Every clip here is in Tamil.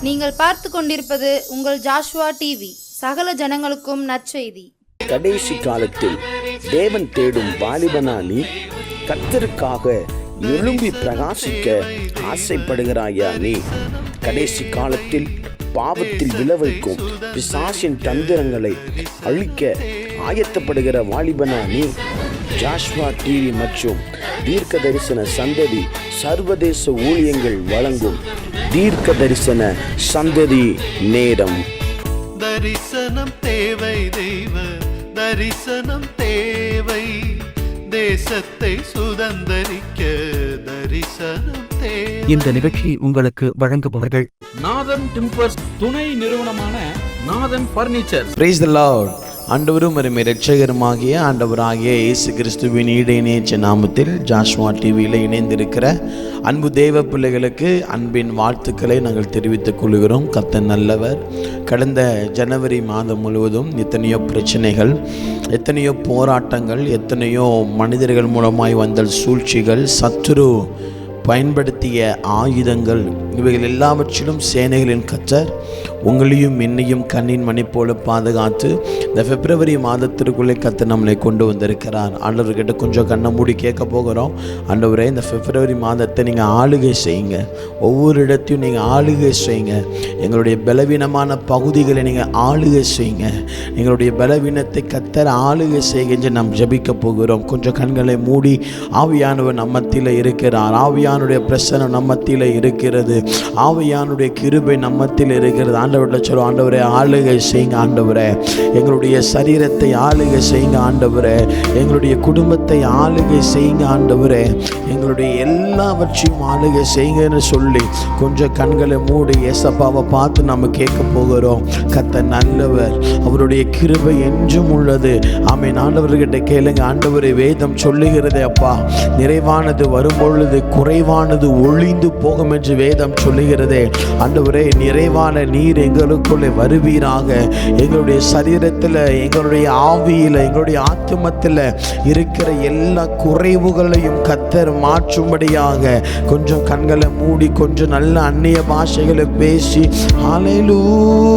நீங்கள் பார்த்து கொண்டிருப்பது உங்கள் ஜாஷுவா டிவி. சகல ஜனங்களுக்கும் நற்செய்தி. கடைசி காலத்தில் தேவன் தேடும் வாலிபனா நீ? கர்த்தருக்காக எழும்பி பிரகாசிக்க ஆசைப்படுகிறாயா நீ? கடைசி காலத்தில் பாவத்தில் விளைவிக்கும் பிசாசின் தந்திரங்களை அழிக்க ஆயத்தப்படுகிற வாலிபனா நீ? ஜாஷ்வா டிவி மற்றும் தீர்க்க தரிசன சந்ததி சர்வதேச ஊழியங்கள் வழங்கும் தீர்க்க தரிசன சந்ததி நேரம். தரிசனம் தேவை, தெய்வ தரிசனம் தேவை, தேசத்தை சுதந்தரிக்க தரிசனம் தேவை. இந்த நிகழ்ச்சி உங்களுக்கு வழங்குபவர்கள் நாதன் டிம்பர்ஸ் துணை நிறுவனமான நாதன் பர்னிச்சர். Praise the Lord. ஆண்டவரும் அருமை இரட்சகருமாகிய ஆண்டவராகிய இயேசு கிறிஸ்துவின் இணையற்ற நாமத்தில் ஜாஷ்வா டிவியில் இணைந்திருக்கிற அன்பு தேவ பிள்ளைகளுக்கு அன்பின் வாழ்த்துக்களை நாங்கள் தெரிவித்துக் கொள்கிறோம். கர்த்தர் நல்லவர். கடந்த ஜனவரி மாதம் முழுவதும் எத்தனையோ பிரச்சனைகள், எத்தனையோ போராட்டங்கள், எத்தனையோ மனிதர்கள் மூலமாய் வந்த சூழ்ச்சிகள், சத்துரு பயன்படுத்திய ஆயுதங்கள், இவைகள் எல்லாவற்றிலும் சேனைகளின் கர்த்தர் உங்களையும் என்னையும் கண்ணின் மணி போல பாதுகாத்து இந்த பிப்ரவரி மாதத்திற்குள்ளே கர்த்தர் நம்மளை கொண்டு வந்திருக்கிறார். ஆண்டவர்கிட்ட கொஞ்சம் கண்ணை மூடி கேட்க போகிறோம். ஆண்டவரே, இந்த பிப்ரவரி மாதத்தை நீங்கள் ஆளுகை செய்யுங்க. ஒவ்வொரு இடத்தையும் நீங்கள் ஆளுகை செய்யுங்க. எங்களுடைய பலவீனமான பகுதிகளை நீங்கள் ஆளுகை செய்யுங்க. எங்களுடைய பலவீனத்தை கர்த்தர் ஆளுகை செய்கின்ற நாம் ஜபிக்க போகிறோம். கொஞ்சம் கண்களை மூடி, ஆவியானவர் நம்ம மத்தியில் இருக்கிறார். ஆவியானுடைய பிரசன்னம் நம்ம மத்தியில் இருக்கிறது. ஆவியானுடைய கிருபை நம்ம மத்தியில் இருக்கிறது. ஆண்டவர்கிட்ட சொல்லுவோம், ஆண்டவரே ஆளுகை செய்யுங்க. ஆண்டவரே, எங்களுடைய சரீரத்தை ஆளுகை செய்யுங்க. ஆண்டவரே, எங்களுடைய குடும்பத்தை ஆளுகை செய்யுங்க. ஆண்டவரே, எங்களுடைய எல்லாவற்றையும் ஆளுகை செய்யுங்கன்னு சொல்லி கொஞ்சம் கண்களை மூடி ஏசப்பாவை பார்த்து நம்ம கேட்க போகிறோம். கர்த்தர் நல்லவர், அவருடைய கிருபை என்றும் உள்ளது. ஆமென். ஆண்டவர்கிட்ட கேளுங்க. ஆண்டவரே, வேதம் சொல்லுகிறது அப்பா, நிறைவானது வரும்பொழுது குறைவானது ஒழிந்து போகும் என்று வேதம் சொல்லுகிறதே. ஆண்டவரே, நிறைவான நீர் எங்களுக்குள்ளே வருவீராக. எங்களுடைய சரீரத்தில், எங்களுடைய ஆவியில், எங்களுடைய ஆத்துமத்தில் இருக்கிற எல்லா குறைவுகளையும் கர்த்தர் மாற்றும்படியாக கொஞ்சம் கண்களை மூடி கொஞ்சம் நல்ல அந்நிய பாஷைகளை பேசி ஹல்லேலூயா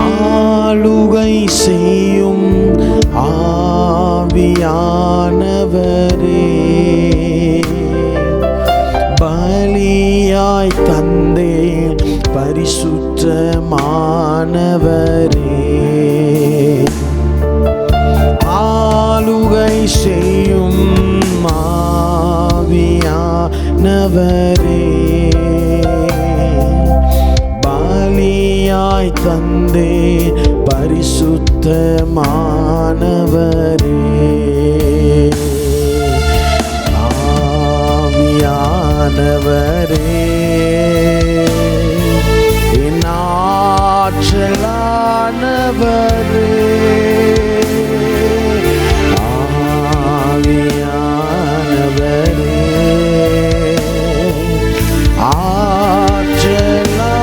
ஆளுகை செய்யும் ஆவியானவரே, பலியாய் தந்தே பரிசுத்தமானவரே, ஆளுகை செய்யும் ஆவியானவரே, பலியாய் தந்தே பரிசுத்தமானவரே, ஆவியானவரே, என் ஆற்றலானவரே, ஆவியானவரே,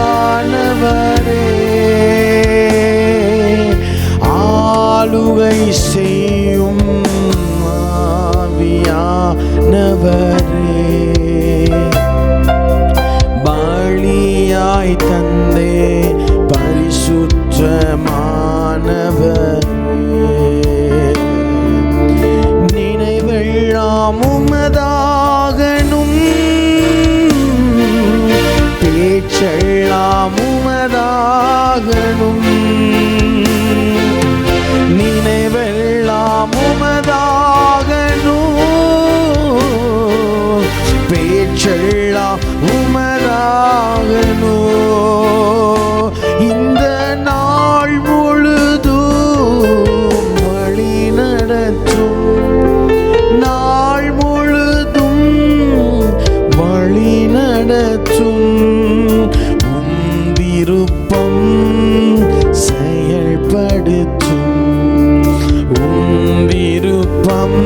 ஆற்றலானவரே, ஆளுகை செய்யும் ஆவியானவரே, பலியாய் தந்தே பரிசுத்தமானவரே, நினைவெல்லாம் உமதாகணும், பேச்செல்லாம் உமதாகணும், நினைவெல்லாம் உமதாகணும், பேச்செல்லாம் உமதாகணும். இந்த நாள் முழுதும் வழி நடத்தும், நாள் முழுதும் வழி நடத்தும், உம் விருப்பம் செயல்படுத்தும், உம் விருப்பம்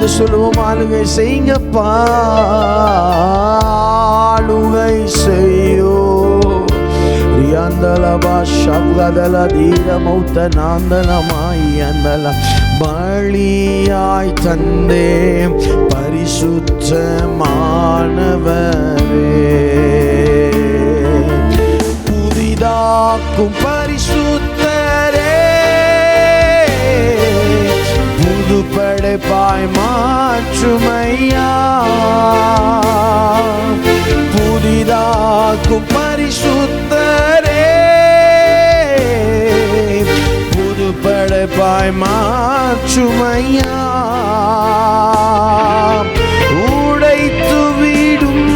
சேர்ந்து சொல்லுவோம். ஆளுகை செய்யுங்கப்பா, ஆளுகை செய்யோ. பலியாய் தந்தே பரிசுத்தமானவரே, புதிதாக்கும் பரிசுத்தரே, புது படைப்பாய் மாற்றுமையா, புதிதாக்கும் பரிசுத்தரே, புது படைப்பாய் மாற்றுமையா, உடைத்து விடும்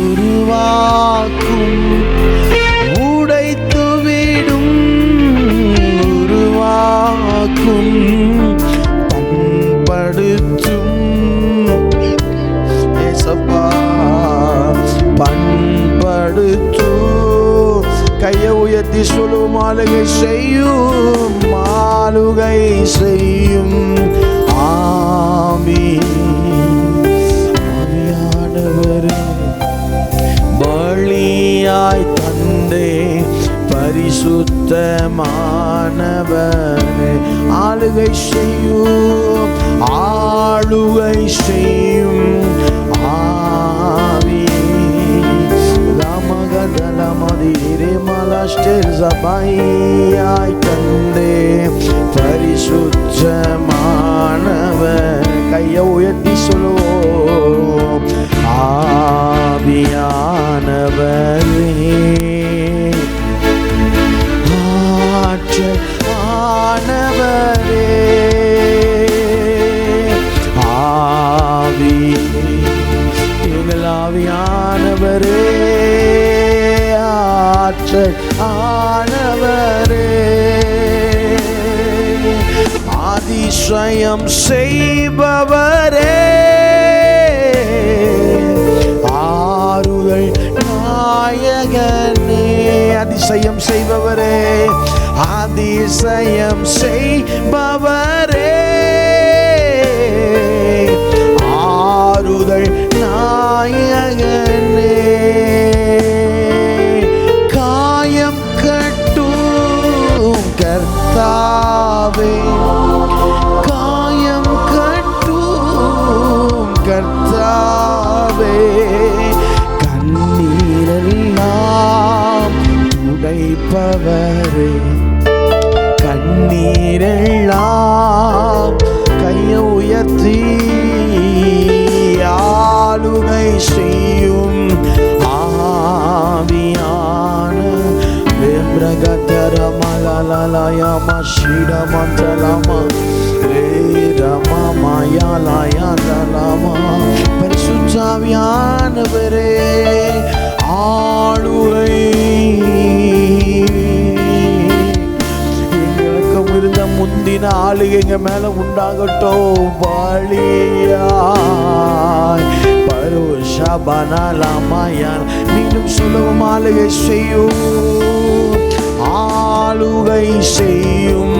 உருவாக்கும், உடைத்து விடும் உருவாக்கும், பண்படுத்தும் ஏசப்பா, பண்படுத்து. கையை உயர்த்தி சொல்லும். ஆளுகை செய்யும், ஆளுகை செய்யும் ஆவியானவரே, பலியாய் தந்தே பரிசுத்தமானவரே, ஆளுகை செய்யும், ஆளுகை செய்யும் ஆவி. ராமகதலமதிரே மலஸ்டேல் சபையாய் தந்தே பரிசுத்தமானவர். கையை உயர்த்தி சொல்லுவோம். ஆவியானவரே, ஆற்றல் ஆனவரே, ஆவி எங்கள் ஆவியானவரே, ஆற்றல் ஆனவரே, அதிசயம் செய்பவரே, ஆறுதல் நாயகனே, அதிசயம் செய்பவரே, அதிசயம் செய்பவரே, ஆறுதல் நாயகனே, காயம் கட்டும் கர்த்தாவே, காயம் கட்டும் கர்த்தாவே, கண்ணீரெல்லாம் துடைப்பவரே, கண்ணீரெல்லாம் கையை உயர்த்தி ஆளுகை செய்யும் ஆவியான வெம்ரகதரமலலலயம ஷிடமந்தலம ரேரமமயலயதலம. பரிசுத்த ஆவியானவரே, ஆளுகை எங்களுக்கும் இருந்த முந்தின ஆளுகை எங்க மேல உண்டாகட்டும். பலியாய் பருஷபனலமயன் மீண்டும் சொல்லுவோம். ஆளுகை செய்யும், ஆளுகை செய்யும்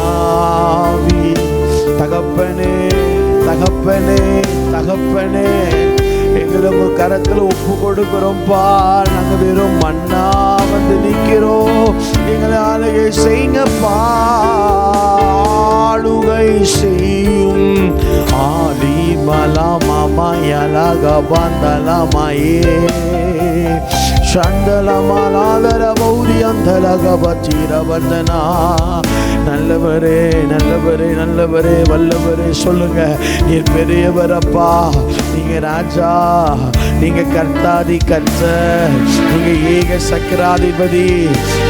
ஆவி. தகப்பனே, தகப்பனே, தகப்பனே, எங்களுக்கு கரத்தில் ஒப்பு கொடுக்கிறோம்ப்பா. நாங்க வெறும் மண்ணா வந்து நிற்கிறோம். எங்களை ஆளுகை செய்யுங்கப்பா, ஆளுகை செய்யும் ஆலி மலமயலகபந்தலமயே சண்டலமலாதர பௌரியந்தலகபத்திரவந்தனா. நல்லவரே, நல்லவரே, நல்லவரே, வல்லவரே, சொல்லுங்க. நீர் பெரியவரப்பா, நீங்க ராஜா, நீங்க கர்த்தாதி கர்த்தர், நீங்க ஏக சக்கராதிபதி,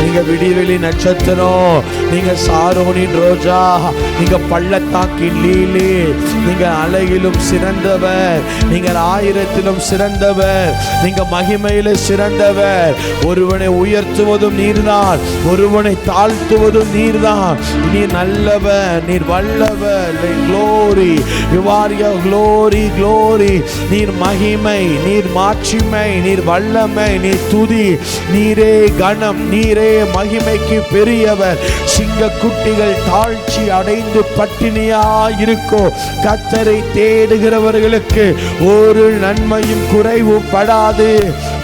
நீங்க விடிவெளி நட்சத்திரம், நீங்க சாரோனின் ரோஜா, நீங்க பள்ளத்தாக்கின் லீலி, நீங்க அழகிலும் சிறந்தவர், நீங்கள் ஆயிரத்திலும் சிறந்தவர், நீங்க மகிமையில சிறந்தவர். ஒருவனை உயர்த்துவதும் நீர்தான், ஒருவனை தாழ்த்துவதும் நீர்தான். நீர் நல்லவர், நீர் வல்லவர். Glory, you are your glory, glory. நீர் மகிமை, நீர் மாட்சிமை, நீர் வல்லமை, நீர் துதி, நீரே கணம், நீரே மகிமைக்கு பெரியவர். சிங்க குட்டிகள் தாழ்ச்சி பசி அடைந்து பட்டினியா இருக்கோ, கர்த்தரை தேடுகிறவர்களுக்கு ஒரு நன்மையும் குறைவுபடாது.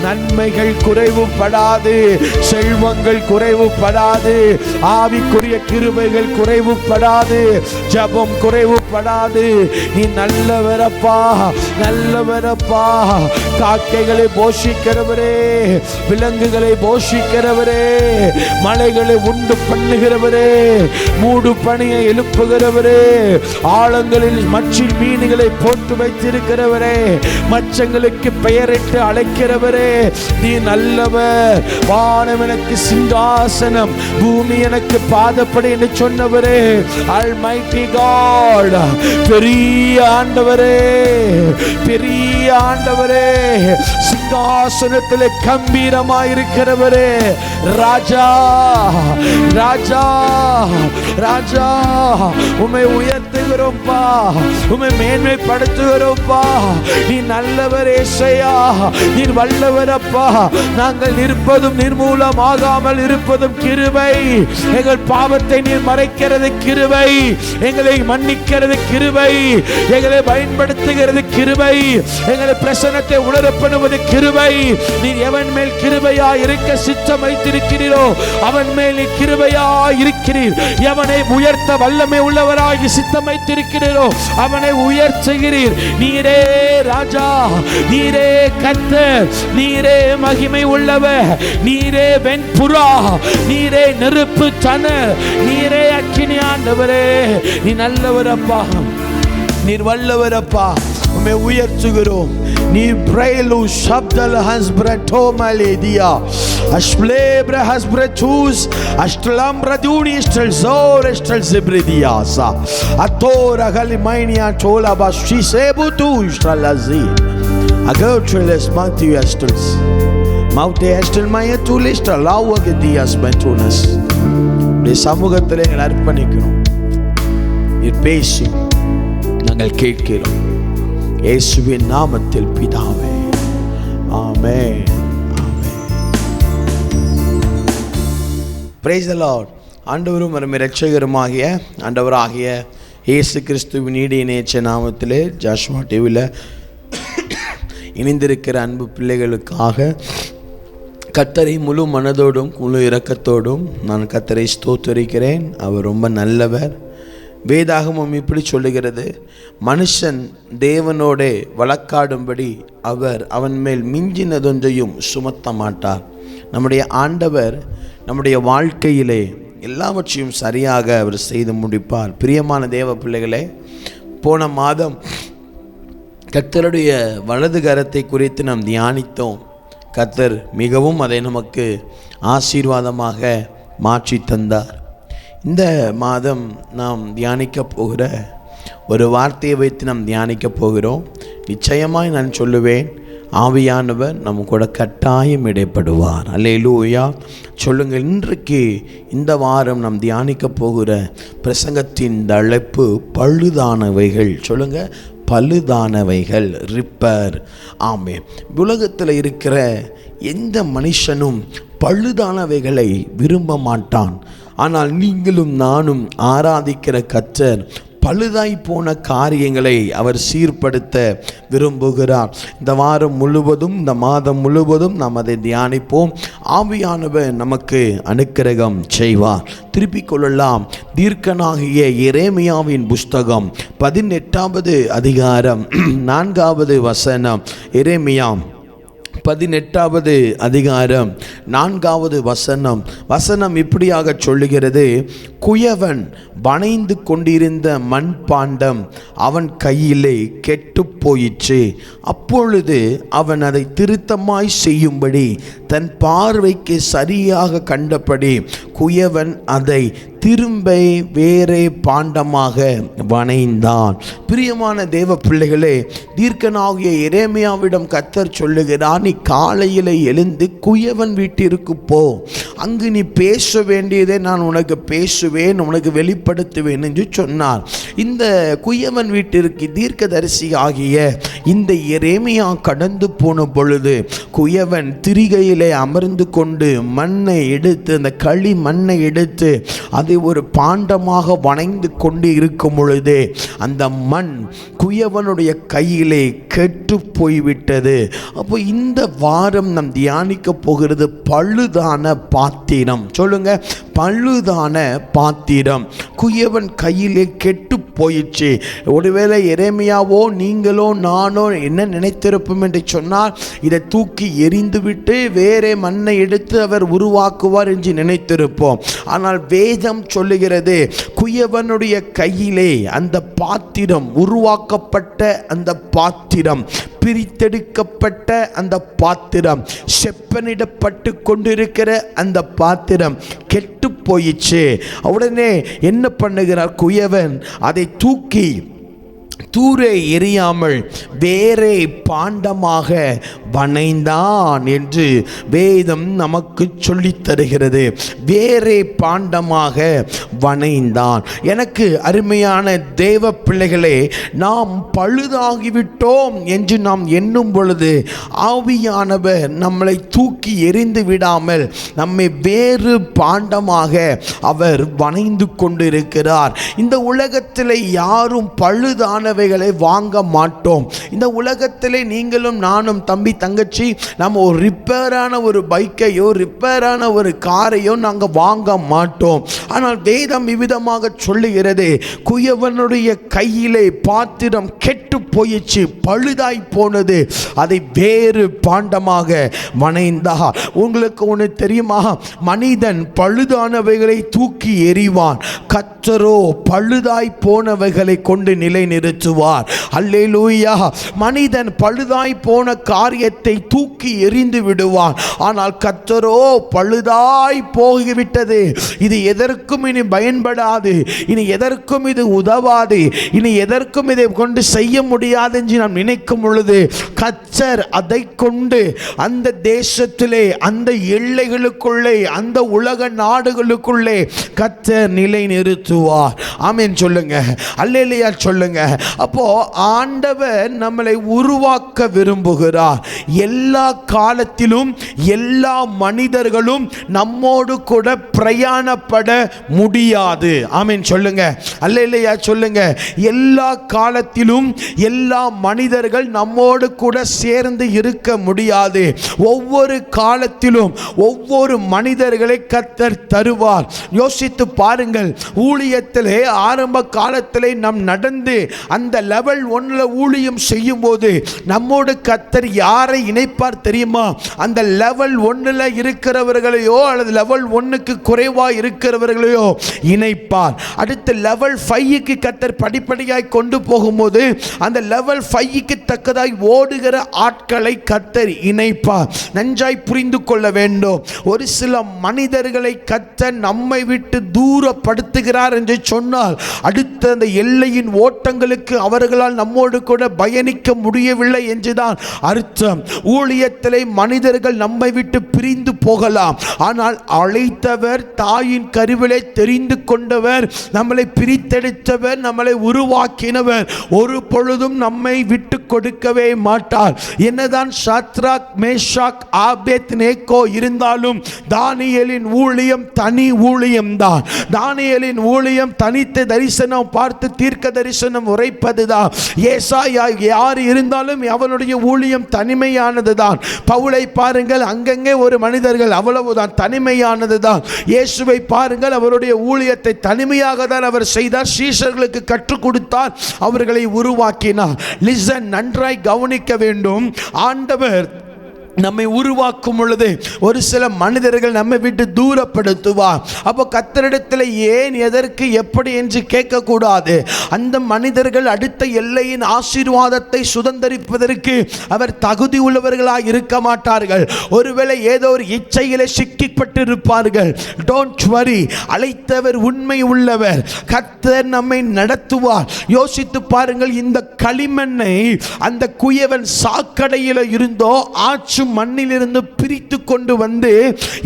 நன்மைகள் குறைவுபடாது, செல்வங்கள் குறைவுபடாது, ஆவிக்குரிய கிருபைகள் குறைவுபடாது, ஜபம் குறைவுபடாது. நீ நல்லவரப்பா, நல்லவரப்பா. காக்கைகளை போஷிக்கிறவரே, விலங்குகளை போஷிக்கிறவரே, மலைகளை உண்டு பண்ணுகிறவரே, மூடு பணியை எழுப்புகிறவரே, ஆழங்களில் மச்சில் மீன்களை போட்டு வைத்திருக்கிறவரே, மச்சங்களுக்கு பெயரிட்டு அழைக்கிறவரே, நீ நல்லவர். வானம் எனக்கு சிங்காசனம், பூமி எனக்கு பாதப்படி என்று சொன்னவரே, Almighty God, பெரிய ஆண்டவரே, பெரிய ஆண்டவரே, சிங்காசனத்திலே கம்பீரமாயிருக்கிறவரே, ராஜா ராஜா ராஜா, உம்மை உயர்த்துகிறோம்ப்பா, உம்மை மேன்மைப்படுத்துகிறோம்ப்பா. நீ நல்லவர் ஏசையா, நீ வல்லவரப்பா. நாங்கள் நிற்பதும் நிர்மூலமாகாமல் இருப்பதும் கிருபை. எங்கள் பாவத்தை நீர் மறைக்கிறது கிருபை, எங்களை மன்னிக்கிறது கிருபை, எங்களை பயன்படுத்துகிறது கிருபை, எங்களை பிரசன்னத்தை உணர பண்ணுவது கிருபை. நீர் எவன் மேல் கிருபையா இருக்க சித்தம் வைத்திருக்கிறீரோ அவன் மேல் நீர் கிருபையா இருக்கிறீர். எவனை உயர்த்த வல்லமை உள்ளவராகி சித்தம் வைத்திருக்கிறீரோ அவனை உயர்த்துகிறீர். நீரே ராஜா, நீரே கர்த்தர், நீரே மகிமை உள்ளவர், நீரே வெண்புறா, நீரே நெருப்பு தணல், நீரே அக்கினி ஆண்டவரே. நீ நல்லவரப்பா, நீர் வல்லவரப்பா, உம்மை உயர்த்துகிறோம். நீ பிரேலு சப்தல் ஹஸ்பிரட்டோ மலேதியா அஷ்ப்லேப்ர ஹஸ்பிரச்சூஸ் அஷ்டலம் பிரதுனி ஸ்டல் ஜோர் ஸ்டல் ஜிப்ரிதியாசா அத்தோர கலிமைனியா சோலா பாஷி சேபுது ஸ்டலாசி அகோட்ரலஸ் மாத்தியூ ஸ்டல்ஸ் மௌத்தே ஸ்டல் மாய துலிஸ்ட லாவக தியாஸ் பந்துனஸ். இந்த சமூகத்தில் எங்களை அர்ப்பணிக்கிறோம். நீர் பேசி நாங்கள் கேட்கிறோம். இயேசுவின் நாமத்தில் பிதாவே, ஆமென், ஆமென். Praise the Lord. ஆண்டவரும் அருமை இரட்சகருமாகிய ஆண்டவராகிய இயேசு கிறிஸ்துவின் ஈடியநேச்ச நாமத்திலே ஜாஷ்வா டிவியில் இணைந்திருக்கிற அன்பு பிள்ளைகளுக்காக கர்த்தரை முழு மனதோடும் முழு இரக்கத்தோடும் நான் கர்த்தரை ஸ்தோத்திரிக்கிறேன். அவர் ரொம்ப நல்லவர். வேதாகமம் இப்படி சொல்லுகிறது, மனுஷன் தேவனோட வழக்காடும்படி அவர் அவன் மேல் மிஞ்சினதொன்றையும் சுமத்த மாட்டார். நம்முடைய ஆண்டவர் நம்முடைய வாழ்க்கையிலே எல்லாவற்றையும் சரியாக அவர் செய்து முடிப்பார். பிரியமான தேவ பிள்ளைகளே, போன மாதம் கர்த்தருடைய வலது கரத்தை குறித்து நாம் தியானித்தோம். கர்த்தர் மிகவும் அதை நமக்கு ஆசீர்வாதமாக மாற்றி தந்தார். இந்த மாதம் நாம் தியானிக்க போகிற ஒரு வார்த்தையை வைத்து நாம் தியானிக்க போகிறோம். நிச்சயமாய் நான் சொல்லுவேன், ஆவியானவர் நம்ம கூட கட்டாயம் இடைப்படுவார். அல்லேலூயா சொல்லுங்கள். இன்றைக்கு இந்த வாரம் நாம் தியானிக்க போகிற பிரசங்கத்தின் அழைப்பு பழுதானவைகள். சொல்லுங்கள், பழுதானவைகள், ரிப்பேர். ஆமே, உலகத்தில் இருக்கிற எந்த மனுஷனும் பழுதானவைகளை விரும்ப மாட்டான். ஆனால் நீங்களும் நானும் ஆராதிக்கிற கர்த்தர் பழுதாய் போன காரியங்களை அவர் சீர்படுத்த விரும்புகிறார். இந்த வாரம் முழுவதும், இந்த மாதம் முழுவதும் நாம் அதை தியானிப்போம். ஆவியானவர் நமக்கு அனுக்கிரகம் செய்வார். திருப்பிக் கொள்ளலாம். தீர்க்கனாகிய எரேமியாவின் புஸ்தகம் 18வது அதிகாரம் 4வது வசனம். எரேமியா 18வது அதிகாரம் 4வது வசனம் இப்படியாக சொல்லுகிறது, குயவன் வணைந்து கொண்டிருந்த மண்பாண்டம் அவன் கையிலே கெட்டு போயிற்று. அப்பொழுது அவன் அதை திருத்தமாய் செய்யும்படி தன் பார்வைக்கு சரியாக கண்டபடி குயவன் அதை திரும்ப வேறே பாண்டமாக வணைந்தான். பிரியமான தேவ பிள்ளைகளே, தீர்க்கனாகிய எரேமியாவிடம் கர்த்தர் சொல்லுகிறார், நீ காலையில் எழுந்து குயவன் வீட்டிற்கு போ, அங்கு நீ பேச வேண்டியதை நான் உனக்கு பேசுவேன், உனக்கு வெளிப்படுத்துவேன் என்று சொன்னார். இந்த குயவன் வீட்டிற்கு தீர்க்கதரிசி ஆகிய இந்த எரேமியா கடந்து போன பொழுது குயவன் திரிகையிலே அமர்ந்து கொண்டு மண்ணை எடுத்து, அந்த களி மண்ணை எடுத்து அதை ஒரு பாண்டமாக வணைந்து கொண்டு இருக்கும் பொழுதே அந்த மண் குயவனுடைய கையிலே கெட்டு போய்விட்டது. அப்போ இந்த வாரம் நாம் தியானிக்க போகிறது பழுதான பாத்திரம். சொல்லுங்க, பழுதான பாத்திரம் குயவன் கையிலே கெட்டு போயிடுச்சு. ஒருவேளை எரேமியாவோ நீங்களோ நானோ என்ன நினைத்திருப்போம் என்று சொன்னால், இதை தூக்கி எறிந்துவிட்டு வேறே மண்ணை எடுத்து அவர் உருவாக்குவார் என்று நினைத்திருப்போம். ஆனால் வேதம் சொல்லுகிறது, குயவனுடைய கையிலே அந்த பாத்திரம், உருவாக்கப்பட்ட அந்த பாத்திரம், பிரித்தெடுக்கப்பட்ட அந்த பாத்திரம், செப்பனிடப்பட்டு கொண்டிருக்கிற அந்த பாத்திரம் கெட்டு போயிடுச்சு. உடனே என்ன பண்ணுகிறார் குயவன்? அதை தூக்கி தூரே எறியாமல் வேறே பாண்டமாக வணைந்தான் என்று வேதம் நமக்கு சொல்லித் தருகிறது. வேறே பாண்டமாக வணைந்தான். எனக்கு அருமையான தேவ பிள்ளைகளே, நாம் பழுதாகிவிட்டோம் என்று நாம் எண்ணும் பொழுது ஆவியானவர் நம்மளை தூக்கி எறிந்து விடாமல் நம்மை வேறு பாண்டமாக அவர் வணைந்து கொண்டிருக்கிறார். இந்த உலகத்தில் யாரும் பழுதானவைகளை வாங்க மாட்டோம். இந்த உலகத்திலே நீங்களும் நானும், தம்பி தங்கச்சி, நம்ம ஒரு ரிப்பேரான ஒரு பைக்கையோ ரிப்பேரான ஒரு காரையோ நாங்கள் வாங்க மாட்டோம். ஆனால் வேதம் விவிதமாக சொல்லுகிறது, குயவனுடைய கையிலே பாத்திரம் கெட்டு போயிடுச்சு, பழுதாய் போனது, அதை வேறு பாண்டமாக வணைந்தார். உங்களுக்கு ஒன்று தெரியுமா? மனிதன் பழுதானவைகளை தூக்கி எறிவான், கர்த்தரோ பழுதாய் போனவைகளை கொண்டு நிலை நிறுத்துவார். அல்லேலூயா. மனிதன் பழுதாய் போன காரியத்தை தூக்கி எறிந்து விடுவான். ஆனால் கர்த்தரோ பழுதாய் போய்விட்டது, இது எதற்கும் இனி பயன்படாது, இனி எதற்கும் இது உதவாது, இனி எதற்கும் இதை கொண்டு செய்ய முடியாது என்று நாம் நினைக்கும் பொழுது கர்த்தர் அதை கொண்டு அந்த தேசத்திலே, அந்த எல்லைகளுக்குள்ளே, அந்த உலக நாடுகளுக்குள்ளே கர்த்தர் நிலை நிறுத்துவார். ஆமென் சொல்லுங்க, அல்லேலூயா சொல்லுங்க. அப்போ ஆண்டவர் நம்மளை உருவாக்க விரும்புகிறார். எல்லா காலத்திலும் எல்லா மனிதர்களும் நம்மோடு கூட பிரயாணப்பட முடியாது. ஆமென் சொல்லுங்க, அல்லேலூயா சொல்லுங்க. எல்லா காலத்திலும் எல்லா மனிதர்கள் நம்மோடு கூட சேர்ந்து இருக்க முடியாது. ஒவ்வொரு காலத்திலும் ஒவ்வொரு மனிதர்களை கர்த்தர் தருவார். யோசித்து பாருங்கள், ஊழியத்திலே ஆரம்ப காலத்திலே நாம் நடந்து அந்த லெவல் 1 ஊழியம் செய்யும் போது நம்மோடு கர்த்தர் யாரை இணைப்பார் தெரியுமா? அந்த லெவல் 1 இருக்கிறவர்களையோ அல்லது லெவல் 1க்கு குறைவா இருக்கிறவர்களையோ இணைப்பார். அடுத்து லெவல் 5க்கு கர்த்தர் படிப்படியாய் கொண்டு போகும்போது அந்த லெவல் 5க்கு தக்கதாய் ஓடுகிற ஆட்களை கர்த்தர் இணைப்பார். நன்றாய் புரிந்து கொள்ள வேண்டும். ஒரு சில மனிதர்களை கர்த்தர் நம்மை விட்டு தூரப்படுத்துகிறார் என்று சொன்னால் அடுத்த அந்த எல்லையின் ஓட்டங்களுக்கு அவர்களால் நம்மோடு கூட பயணிக்க முடியவில்லை என்றுதான் அர்த்தம். ஊழியத்திலே மனிதர்கள் நம்மை விட்டு பிரிந்து போகலாம். ஆனால் அழைத்தவர், தாயின் கருவிலே தெரிந்து கொண்டவர், நம்மளை பிரித்தெடுத்தவர், நம்மளை உருவாக்கினவர் ஒரு பொழுதும் நம்மை விட்டு கொடுக்கவே மாட்டார். என்னதான் சாத்ராக், மேஷாக், ஆபேத்நேகோ இருந்தாலும் தானியேலின் ஊழியம் தனி ஊழியம்தான். தானியேலின் ஊழியம் தனித்து தரிசனம் பார்த்து தீர்க்க தரிசனம் உரைப்பதுதான். ஏசாயா யார் இருந்தாலும் அவனுடைய ஊழியம் தனிமையானதுதான். பவுலை பாருங்கள், அங்கங்கே ஒரு மனிதர்கள், அவ்வளவுதான், தனிமையானதுதான். இயேசுவை பாருங்கள், அவருடைய ஊழியத்தை தனிமையாக தான் அவர் செய்தார். சீஷர்களுக்கு கற்றுக் கொடுத்தார், அவர்களை உருவாக்கினார். லிசன், நன்றாய் கவனிக்க வேண்டும். ஆண்டவர் நம்மை உருவாக்கும் பொழுது ஒரு சில மனிதர்கள் நம்மை விட்டு தூரப்படுத்துவார். அப்போ கர்த்தரிடத்தில் ஏன், எதற்கு, எப்படி என்று கேட்கக்கூடாது. அந்த மனிதர்கள் அடுத்த எல்லையின் ஆசீர்வாதத்தை சுதந்தரிப்பதற்கு அவர் தகுதி உள்ளவர்களாக இருக்க மாட்டார்கள். ஒருவேளை ஏதோ ஒரு இச்சையிலே சிக்கப்பட்டு இருப்பார்கள். டோன்ட் வரி, அழைத்தவர் உண்மை உள்ளவர், கர்த்தர் நம்மை நடத்துவார். யோசித்து பாருங்கள், இந்த களிமண்ணை அந்த குயவன் சாக்கடையில் இருந்தோ ஆற்று மண்ணிலிருந்து பிரித்து கொண்டு வந்து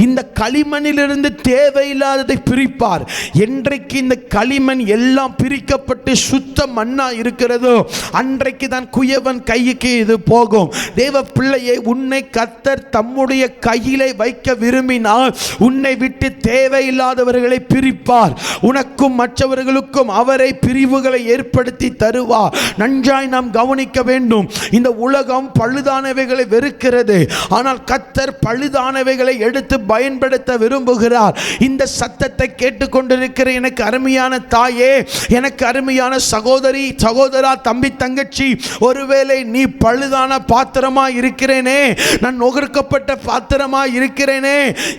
இந்த களிமண்ணிலிருந்து தேவையில்லாததை பிரிப்பார். என்றைக்கு இந்த களிமண் எல்லாம் பிரிக்கப்பட்டு சுத்த மண்ணா இருக்கிறதோ அன்றைக்கு தான் குயவன் கைக்கு இது போகும். தேவ பிள்ளையை, உன்னை கர்த்தர் தம்முடைய கையிலே வைக்க விரும்பினால் உன்னை விட்டு தேவையில்லாதவர்களை பிரிப்பார். உனக்கும் மற்றவர்களுக்கும் அவரை பிரிவுகளை ஏற்படுத்தி தருவார். நன்றாய் நாம் கவனிக்க வேண்டும். இந்த உலகம் பழுதானவைகளை வெறுக்கிறது, ஆனால் கர்த்தர் பழுதானவைகளை எடுத்து பயன்படுத்த விரும்புகிறார். இந்த சத்தத்தை கேட்டுக்கொண்டிருக்கிற எனக்கு அருமையான தாயே, எனக்கு அருமையான சகோதரி, சகோதரா, தம்பி, தங்கச்சி, ஒருவேளை நீ பழுதான பாத்திரமா இருக்கிறேனே, நான் நொறுக்கப்பட்ட பாத்திரமா இருக்கிறேனே,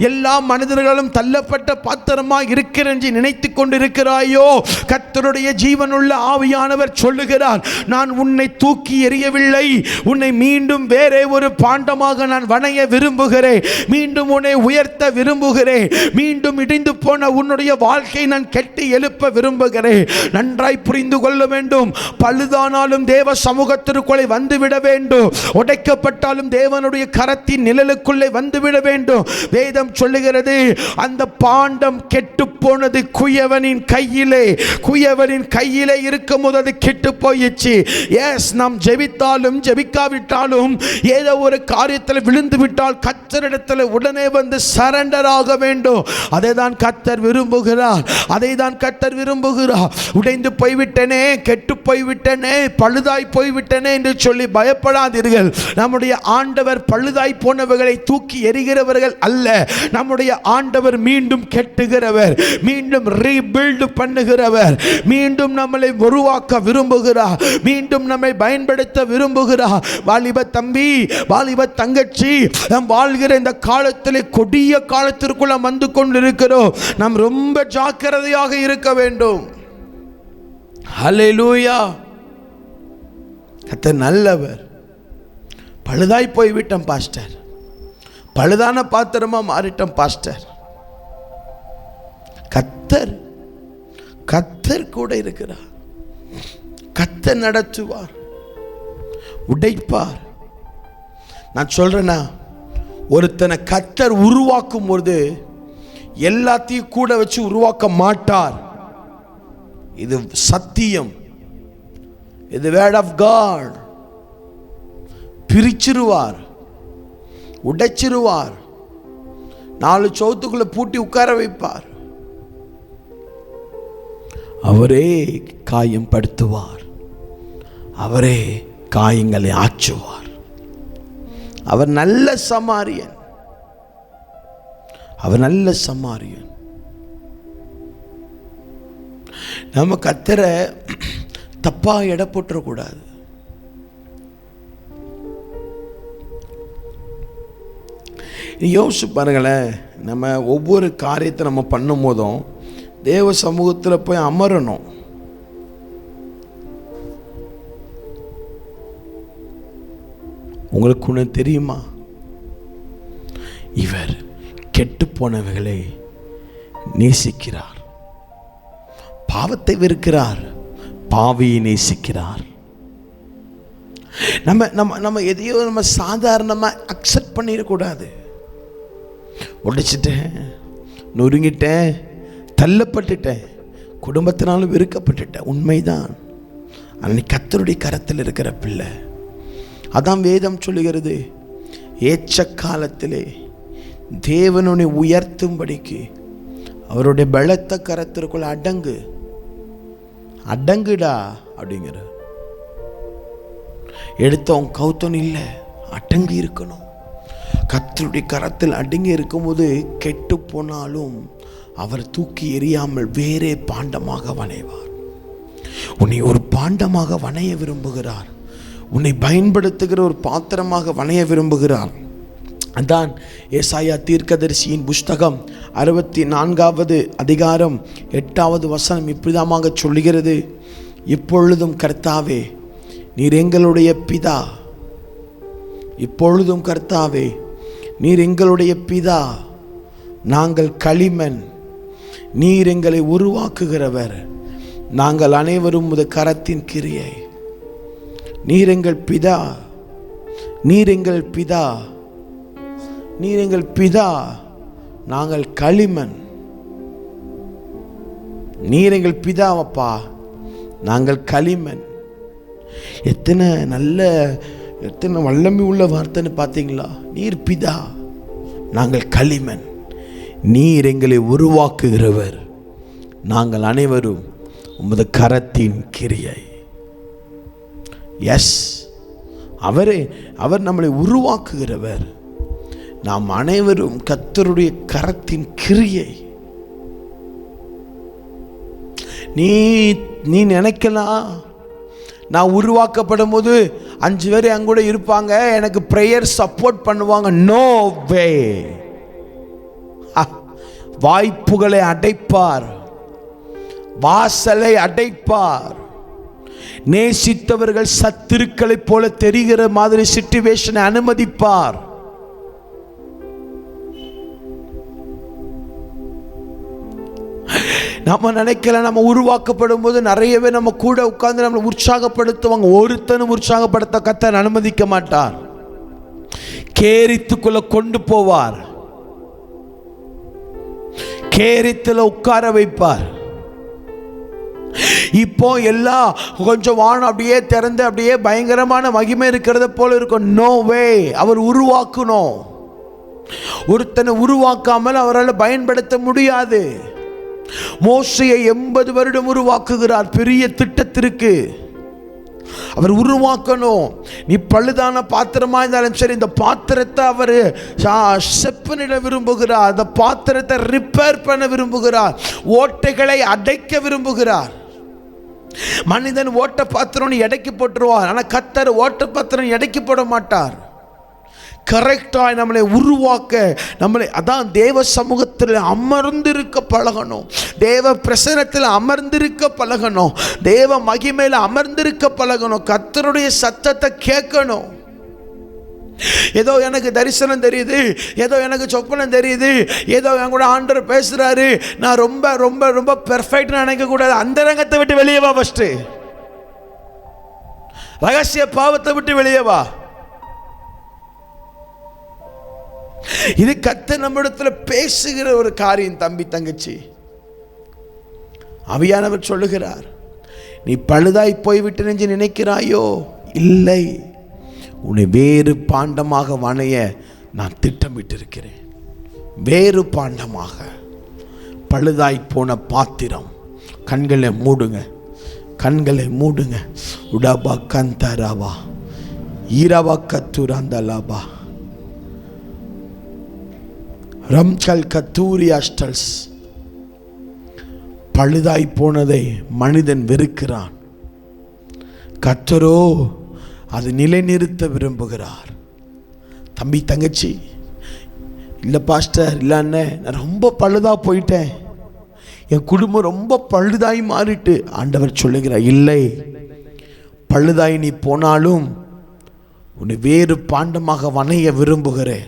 எல்லா மனிதர்களும் தள்ளப்பட்ட பாத்திரமா இருக்கிறேன் என்று நினைத்துக் கொண்டிருக்கிறாயோ, கர்த்தருடைய ஜீவனுள்ள ஆவியானவர் சொல்லுகிறார், நான் உன்னை தூக்கி எறியவில்லை, உன்னை மீண்டும் வேறே ஒரு பாண்டமாக நான் வணைய விரும்புகிறேன், மீண்டும் உன்னை உயர்த்த விரும்புகிறேன், மீண்டும் இடிந்து போன உன்னுடைய வாழ்க்கை நான் கட்டி எழுப்ப விரும்புகிறேன். நன்றாய் புரிந்து கொள்ள வேண்டும். பழுதானாலும் தேவ சமூகத்திற்குள்ளே வந்துவிட வேண்டும், உடைக்கப்பட்டாலும் தேவனுடைய கரத்தின் நிழலுக்குள்ளே வந்துவிட வேண்டும். வேதம் சொல்லுகிறது, அந்த பாண்டம் கெட்டு போனது குயவனின் கையிலே. குயவனின் கையிலே இருக்கும் போது அது கெட்டு போயிடுச்சு. எஸ், நாம் ஜெபித்தாலும் ஜெபிக்காவிட்டாலும் ஏதோ ஒரு காரியத்தில் விழுந்து விட்டால் கர்த்தரிடத்தில் உடனே வந்து சரண்டர் ஆக வேண்டும். அதை தான் கர்த்தர் விரும்புகிறார். அதை தான் கர்த்தர் விரும்புகிறார். உடைந்து போய்விட்டனே, கெட்டு போய்விட்டனே, பழுதாய் போய்விட்டனே என்று சொல்லி பயப்படாதீர்கள். நம்முடைய ஆண்டவர் பழுதாய் போனவர்களை தூக்கி எறிகிறவர்கள் அல்ல. நம்முடைய ஆண்டவர் மீண்டும் கெட்டுகிறவர், மீண்டும் ரீபில்ட் பண்ணுகிறவர், மீண்டும் நம்மளை உருவாக்க விரும்புகிறார், மீண்டும் நம்மை பயன்படுத்த விரும்புகிறார். வாலிப தம்பி, வாலிப தங்கச்சி, நாம் வாழ்கிற இந்த காலத்தில் கொடிய காலத்திற்குள்ள வந்து கொண்டிருக்கிறோம். நாம் ரொம்ப ஜாக்கிரதையாக இருக்க வேண்டும். ஹல்லேலூயா. கர்த்தர் நல்லவர். பழுதாய் போய்விட்டோம் பாஸ்டர், பழுதான பாத்திரமா மாறிட்டோம் பாஸ்டர். கர்த்தர் கர்த்தர் கூட இருக்கிறார். கர்த்தர் நடத்துவார், உடைப்பார். நான் சொல்றேன்னா, ஒருத்தனை கர்த்தர் உருவாக்கும் போது எல்லாத்தையும் கூட வச்சு உருவாக்க மாட்டார். இது சத்தியம், இது வேர்ட் ஆஃப் காட். பிரிச்சிருவார், உடைச்சிருவார், 4 சவுத்துக்குள்ள பூட்டி உட்கார வைப்பார். அவரே காயம் படுத்துவார், அவரே காயங்களை ஆற்றுவார். அவர் நல்ல சமாரியன், அவர் நல்ல சமாரியன். நம்ம கர்த்தரை தப்பா எடை போட்டுறக்கூடாது. யோசிச்சு பாருங்களேன், நம்ம ஒவ்வொரு காரியத்தை நம்ம பண்ணும் போதும் தேவ சமூகத்தில் போய் அமரணும். உங்களுக்கு ஒன்று தெரியுமா? இவர் கெட்டு போனவர்களை நேசிக்கிறார், பாவத்தை வெறுக்கிறார், பாவியை நேசிக்கிறார். நம்ம நம்ம நம்ம எதையோ நம்ம சாதாரணமாக அக்செப்ட் பண்ணிடக்கூடாது. உடைச்சிட்டேன், நொறுங்கிட்டேன், தள்ளப்பட்டுட்டேன், குடும்பத்தினாலும் வெறுக்கப்பட்டுட்டேன், உண்மைதான். ஆனால் கர்த்தருடைய கரத்தில் இருக்கிற பிள்ளை. அதான் வேதம் சொல்லுகிறது, ஏற்ற காலத்திலே தேவனுனை உயர்த்தும்படிக்கு அவருடைய பலத்த கரத்திற்குள் அடங்கு, அடங்குடா அப்படிங்கிற. எடுத்தவன் கௌத்தன் இல்லை, அடங்கி இருக்கணும். கர்த்தருடைய கரத்தில் அடங்கி இருக்கும்போது கெட்டு போனாலும் அவர் தூக்கி எறியாமல் வேறே பாண்டமாக வணைவார். உன்னை ஒரு பாண்டமாக வணைய விரும்புகிறார், உன்னை பயன்படுத்துகிற ஒரு பாத்திரமாக வணைய விரும்புகிறார். அதான் ஏசாயா தீர்க்கதரிசியின் புஸ்தகம் 64வது அதிகாரம் 8வது வசனம் இப்படிதாமாக சொல்லுகிறது, இப்பொழுதும் கர்த்தாவே நீர் எங்களுடைய பிதா, இப்பொழுதும் கர்த்தாவே நீர் எங்களுடைய பிதா, நாங்கள் களிமண், நீர் எங்களை உருவாக்குகிறவர், நாங்கள் அனைவரும் உமது கரத்தின் கிரியை. நீர் எங்கள் பிதா, நீர் எங்கள் பிதா, நீர் எங்கள் பிதா, நாங்கள் களிமண். நீர் எங்கள் பிதாவப்பா, நாங்கள் களிமண். எத்தனை வல்லமை உள்ள வார்த்தைன்னு பார்த்தீங்களா? நீர் பிதா, நாங்கள் களிமண். நீர் எங்களை உருவாக்குகிறவர், நாங்கள் அனைவரும் உமது கரத்தின் கிரியை. எஸ், அவர் நம்மளை உருவாக்குகிறவர். நாம் அனைவரும் கர்த்தருடைய கரத்தின் கிரியை. நீ நினைக்கலாம், நான் உருவாக்கப்படும் போது 5 பேர் என் கூட இருப்பாங்க, எனக்கு ப்ரேயர் சப்போர்ட் பண்ணுவாங்க. No way. வாய்ப்புகளை அடைப்பார், வாசலை அடைப்பார். நேசித்தவர்கள் சத்துருக்களை போல தெரிகிற மாதிரி சிச்சுவேஷனை அனுமதிப்பார். நம்ம நினைக்கல, நம்ம உருவாக்கப்படும் போது நிறைய பேர் நம்ம கூட உட்கார்ந்து நம்மளை உற்சாகப்படுத்துவாங்க. ஒருத்தனும் உற்சாகப்படுத்த கர்த்தர் அனுமதிக்க மாட்டார். கேரித்துக்குள்ள கொண்டு போவார், கேரித்துல உட்கார வைப்பார். இப்போ எல்லாம் கொஞ்சம் வானம் அப்படியே திறந்து அப்படியே பயங்கரமான மகிமை இருக்கிறத போல இருக்கும். நோ வே. அவர் உருவாக்கணும். ஒருத்தனை உருவாக்காமல் அவரால் பயன்படுத்த முடியாது. மோசேயை 80 வருடம் உருவாக்குகிறார் பெரிய திட்டத்திற்கு. அவர் உருவாக்கணும். நீ பழுதான பாத்திரமா இருந்தாலும் சரி, இந்த பாத்திரத்தை அவர் செப்பனிட விரும்புகிறார். அந்த பாத்திரத்தை ரிப்பேர் பண்ண விரும்புகிறார். ஓட்டைகளை அடைக்க விரும்புகிறார். மனிதன் ஓட்ட பாத்திரம் எடைக்கு போட்டுருவார், ஆனால் கர்த்தர் ஓட்ட பாத்திரம் எடைக்கு போட மாட்டார். கரெக்டாக நம்மளை உருவாக்க, நம்மளை அதான் தேவ சமூகத்தில் அமர்ந்திருக்க பழகணும், தேவ பிரசன்னத்தில் அமர்ந்திருக்க பழகணும், தேவ மகிமையில் அமர்ந்திருக்க பழகணும், கர்த்தருடைய சத்தத்தை கேட்கணும். ஏதோ எனக்கு தரிசனம் தெரியுது, ஏதோ எனக்கு சொப்பனம் தெரியுது, ஏதோ என் கூட ஆண்டவர் பேசுறாரு, நான் ரொம்ப ரொம்ப ரொம்ப பெர்ஃபெக்ட் நினைக்க கூடாது. அந்த ரங்கத்தை விட்டு வெளியே வா. ஃபர்ஸ்ட் ரகசிய பாவத்தை விட்டு வெளியே வா. இது கர்த்தர் நம்மிடத்துல பேசுகிற ஒரு காரியம். தம்பி தங்கச்சி, ஆவியானவர் சொல்லுகிறார், நீ பழுதாய் போய்விட்டு நெஞ்சு நினைக்கிறாயோ? இல்லை, உன்னை வேறு பாண்டமாக வணைய நான் திட்டமிட்டிருக்கிறேன். வேறு பாண்டமாக. பழுதாய் போன பாத்திரம். கண்களை மூடுங்க, கண்களை மூடுங்க. உடபா கந்தராவா ஈரவா கத்துராந்தலாபா ரம்கல் கத்தூரி அஸ்டல்ஸ். பழுதாய் போனதை மனிதன் வெறுக்கிறான், கர்த்தரோ அது நிலைநிறுத்த விரும்புகிறார். தம்பி தங்கச்சி, இல்லை பாஸ்டர், இல்லை அண்ணன், நான் ரொம்ப பழுதா போயிட்டேன், என் குடும்பம் ரொம்ப பழுதாய் மாறிட்டு. ஆண்டவர் சொல்லுகிறார், இல்லை, பழுதாய் நீ போனாலும் உன்னை வேறு பாண்டமாக வணைய விரும்புகிறேன்.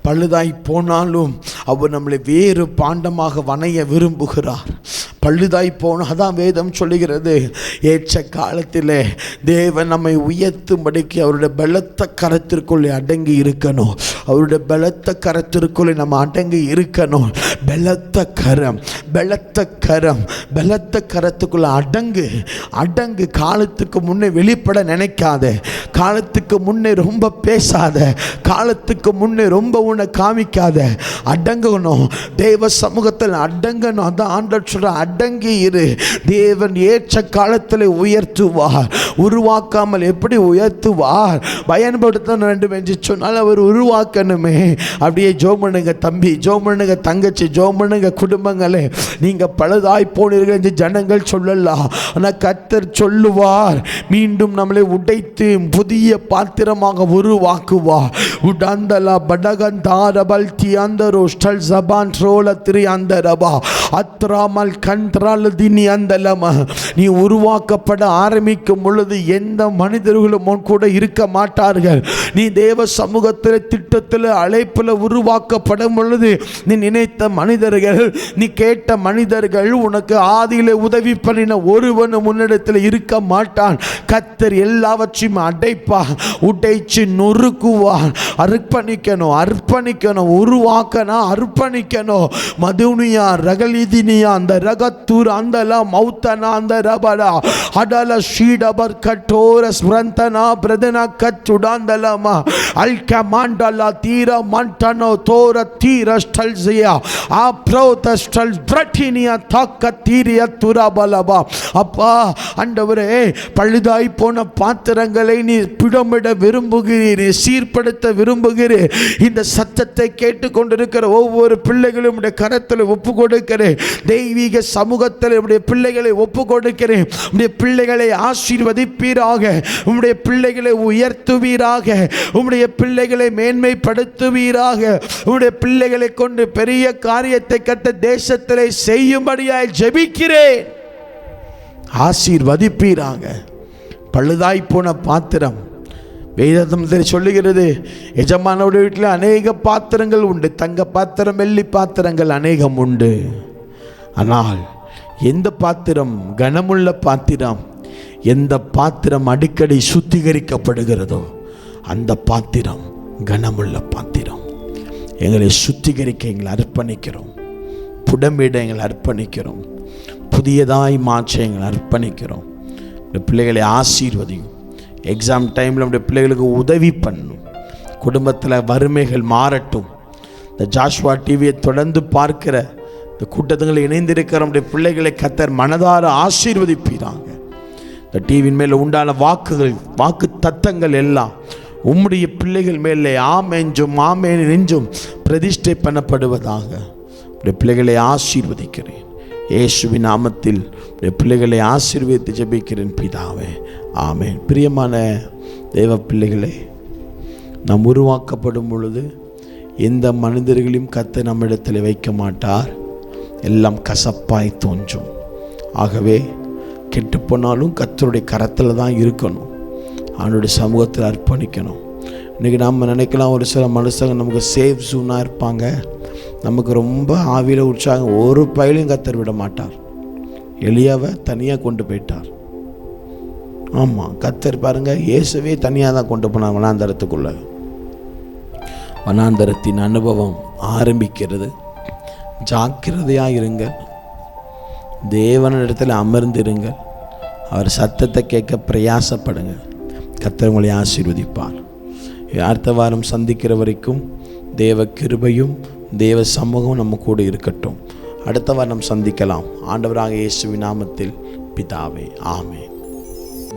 பழுதாய் போனாலும் அவர் நம்மளை வேறு பாண்டமாக வணைய விரும்புகிறார். பழுதாய் போன, அதான் வேதம் சொல்லுகிறது, ஏற்ற காலத்திலே தேவன் நம்மை உயர்த்தும்படிக்கு அவருடைய பலத்த கரத்திற்குள்ளே அடங்கி இருக்கணும். அவருடைய பலத்த கரத்திற்குள்ளே நம்ம அடங்கி இருக்கணும். பலத்த கரம், பலத்த கரம், பலத்த கரத்துக்குள்ள அடங்கு. அடங்கு. காலத்துக்கு முன்னே வெளிப்பட நினைக்காத, காலத்துக்கு முன்னே ரொம்ப பேசாத, காலத்துக்கு முன்னே ரொம்ப உன்னை காமிக்காத. அடங்கணும். தேவ சமூகத்தில் அடங்கணும். அதான் ஆண்டவர் சொல்ற, அடங்கி இரு. தேவன் ஏற்ற காலத்தில் உயர்த்துவார். உருவாக்காமல் எப்படி உயர்த்துவார்? பயன்படுத்த வேண்டும் என்று சொன்னால் அவர் உருவாக்கணுமே. அப்படியே ஜெபம் பண்ணுங்க தம்பி, ஜெபம் பண்ணுங்க தங்கச்சி, ஜெபம் பண்ணுங்க குடும்பங்களே. நீங்க பழுதாய் போனீர்கள் என்று ஜனங்கள் சொல்லலாம், ஆனால் கர்த்தர் சொல்லுவார், மீண்டும் நம்மளை உடைத்து புதிய பாத்திரமாக உருவாக்குவார். உடந்தலா படகந்தாரபல் தியாந்தரோ ஸ்டல் ஜபான் ரோல திரியாந்தரபா அத்ராமல் கண்ட்ரால் தினி அந்தலம. நீ உருவாக்கப்பட ஆரம்பிக்கும் பொழுது பொழுது எந்த மனிதர்களும் உன் கூட இருக்க மாட்டார்கள். நீ தேவ சமூகத்தில் திட்டத்தில் அழைப்பில் உருவாக்கப்படும் பொழுது நீ நினைத்த மனிதர்கள், நீ கேட்ட மனிதர்கள், உனக்கு ஆதியிலே உதவி பண்ணின ஒருவனும் முன்னிடத்தில் இருக்க மாட்டான். கர்த்தர் எல்லாவற்றையும் அடைப்பா, உடைச்சு நொறுக்குவான். அர்ப்பணிக்கணும், உருவாக்கணும், அர்ப்பணிக்கணும். மதுனியா ரகலிதினியா அந்த ரகத்தூர் அந்த மௌத்தனா அந்த ரபடா அடல ஷீடபர் கட்டோர ஸ்ரந்தனா பிரதனா கச்சுடாந்தலமா அல்கமாண்டலா தீர மண்டனோ தோர தீர ஸ்டல்சியா ஆப்ரோத ஸ்டல் பிரட்டினியா தாக்க தீரிய துரபலபா. அப்பா ஆண்டவரே, பழுதாய் போன பாத்திரங்களை நீ பிடமிட விரும்புகிறீர், சீர்படுத்த விரும்புகிறீர். இந்த சத்தத்தை கேட்டுக்கொண்டிருக்கிற ஒவ்வொரு பிள்ளைகளும் கரத்தில் ஒப்பு கொடுக்கிறேன். தெய்வீக சமூகத்தில் உடைய பிள்ளைகளை ஒப்பு கொடுக்கிறேன். உடைய பிள்ளைகளை ஆசீர்வதிப்பீராக, உடைய பிள்ளைகளை உயர்த்துவீராக, உடைய பிள்ளைகளை மேன்மைப்படுத்துவீராக. உடைய பிள்ளைகளை கொண்டு பெரிய காரியத்தை கட்ட தேசத்திலே செய்யும்படியாய் ஜெபிக்கிறேன். ஆசீர்வதிப்பீராக. பழுதாய் போன பாத்திரம் வேதத்தில் சொல்லுகிறது, எஜமானோட வீட்டில் அநேக பாத்திரங்கள் உண்டு, தங்க பாத்திரம் வெள்ளி பாத்திரங்கள் அநேகம் உண்டு. ஆனால் எந்த பாத்திரம் கனமுள்ள பாத்திரம், எந்த பாத்திரம் அடிக்கடி சுத்திகரிக்கப்படுகிறதோ அந்த பாத்திரம் கனமுள்ள பாத்திரம். எங்களை சுத்திகரிக்க எங்களை அர்ப்பணிக்கிறோம். புடமிட எங்களை அர்ப்பணிக்கிறோம். புதியதாய் மாற்ற எங்களை அர்ப்பணிக்கிறோம். இந்த பிள்ளைகளை ஆசீர்வதியும். எக்ஸாம் டைமில் நம்முடைய பிள்ளைகளுக்கு உதவி பண்ணணும். குடும்பத்தில் வறுமைகள் மாறட்டும். இந்த ஜாஷ்வா டிவியை தொடர்ந்து பார்க்கிற இந்த கூட்டத்தில் இணைந்திருக்கிற நம்முடைய பிள்ளைகளை கர்த்தர் மனதார ஆசீர்வதிப்பீராங்க. இந்த டிவியின் மேலே உண்டான வாக்கு தத்தங்கள் எல்லாம் உம்முடைய பிள்ளைகள் மேலே ஆமென்றும் ஆமென் நெஞ்சும் பிரதிஷ்டை பண்ணப்படுவதாக. உடைய பிள்ளைகளை ஆசீர்வதிக்கிறேன். இயேசுவின் நாமத்தில் உடைய பிள்ளைகளை ஆசீர்வதித்து ஜெபிக்கிறேன் பிதாவே, ஆமென். பிரியமான தேவ பிள்ளைகளே, நாம் உருவாக்கப்படும் பொழுது எந்த மனிதர்களையும் கர்த்தர் நம்மிடத்தில் வைக்க மாட்டார். எல்லாம் கசப்பாய் தோன்றும். ஆகவே கெட்டுப்போனாலும் கர்த்தருடைய கரத்தில் தான் இருக்கணும். அவனுடைய சமூகத்தில் அர்ப்பணிக்கணும். இன்றைக்கி நாம் நினைக்கலாம், ஒரு சில மனுஷங்க நமக்கு சேஃப் ஜூனாக இருப்பாங்க, நமக்கு ரொம்ப ஆவியில் உற்சாகம், ஒரு பயிலையும் கர்த்தர் விட மாட்டார். எலியாவை தனியாக கொண்டு போயிட்டார். ஆமாம், கர்த்தர் பாருங்கள், இயேசுவே தனியாக தான் கொண்டு போனார் வனாந்தரத்துக்குள்ள. வனாந்தரத்தின் அனுபவம் ஆரம்பிக்கிறது. ஜாக்கிரதையாக இருங்கள். தேவனிடத்தில் அமர்ந்திருங்கள். அவர் சத்தத்தை கேட்க பிரயாசப்படுங்க. கர்த்தர் உங்களை ஆசீர்வதிப்பார். அடுத்த வாரம் சந்திக்கிற வரைக்கும் தேவ கிருபையும் தேவ சமூகம் நம்ம கூட இருக்கட்டும். அடுத்த வாரம் சந்திக்கலாம். ஆண்டவராக இயேசுவின் நாமத்தில் பிதாவே, ஆமென்.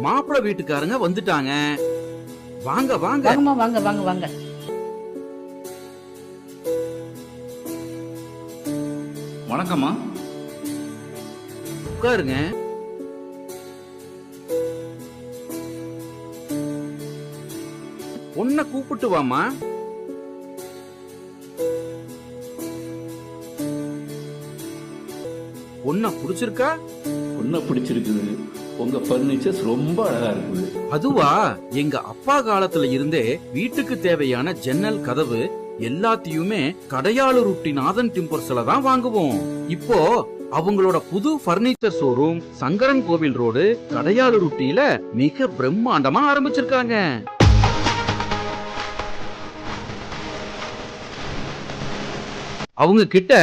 மாப்பிள்ளை வீட்டுக்காரங்க வந்துட்டாங்க. வாங்க வாங்க வாங்க வாங்க வாங்க. வணக்கம்மா. உட்காருங்க. பொண்ணை கூப்பிட்டு வாமா. பொண்ணை பிடிச்சிருக்கா? பொண்ணை பிடிச்சிருக்குது. உங்க பர்னிச்சர்ஸ் ரொம்ப அழகா இருக்குது. அதுவா, எங்க அப்பா காலத்துல இருந்தே வீட்டுக்கு தேவையான ஜன்னல், கதவு எல்லாத்தையுமே கடையாளு ரொட்டி நாதன் டிம்பர்ஸ்ல தான் வாங்குவோம். இப்போ அவங்களோட புது பர்னிச்சர் ஷோரூம் சங்கரன் கோவில் ரோடு கடையாளு ரொட்டியில மிக பிரம்மாண்டமா ஆரம்பிச்சிருக்காங்க. அவங்க கிட்ட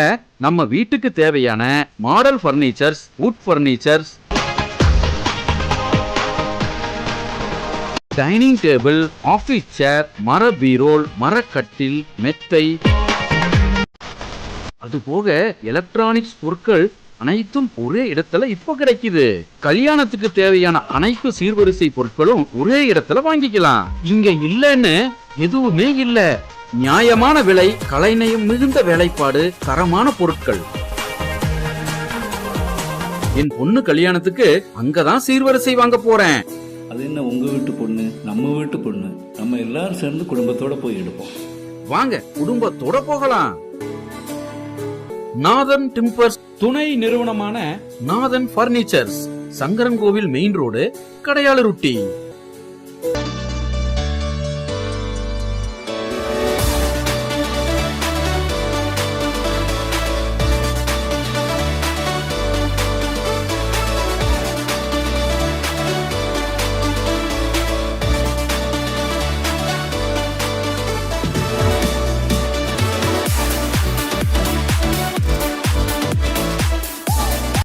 நம்ம வீட்டுக்கு தேவையான model furnitures, wood furnitures, dining table, office chair, மர பீரோல், மரக்கட்டில், மெத்தை, அதுபோக எலக்ட்ரானிக்ஸ் பொருட்கள் அனைத்தும் ஒரே இடத்துல இப்போ கிடைக்குது. கல்யாணத்துக்கு தேவையான அனைத்து சீர்வரிசை பொருட்களும் ஒரே இடத்துல வாங்கிக்கலாம். இங்க இல்லன்னு எதுவுமே இல்ல. நியாயமான விலை, கலைநயம் மிகுந்த வேலைப்பாடு, தரமான பொருட்கள். என் பொண்ணு கல்யாணத்துக்கு அங்கதான் சீர்வரிசை வாங்க போறேன். அது என்ன, உங்க வீட்டு பொண்ணு நம்ம வீட்டு பொண்ணு, நம்ம எல்லாரும் சேர்ந்து குடும்பத்தோட போய் எடுப்போம். வாங்க, குடும்பத்தோட போகலாம். நாதன் டிம்பர்ஸ் துணை நிறுவனமான நாதன் பர்னிச்சர்ஸ் சங்கரன் கோவில் மெயின் ரோடு, கடையாளருட்டி.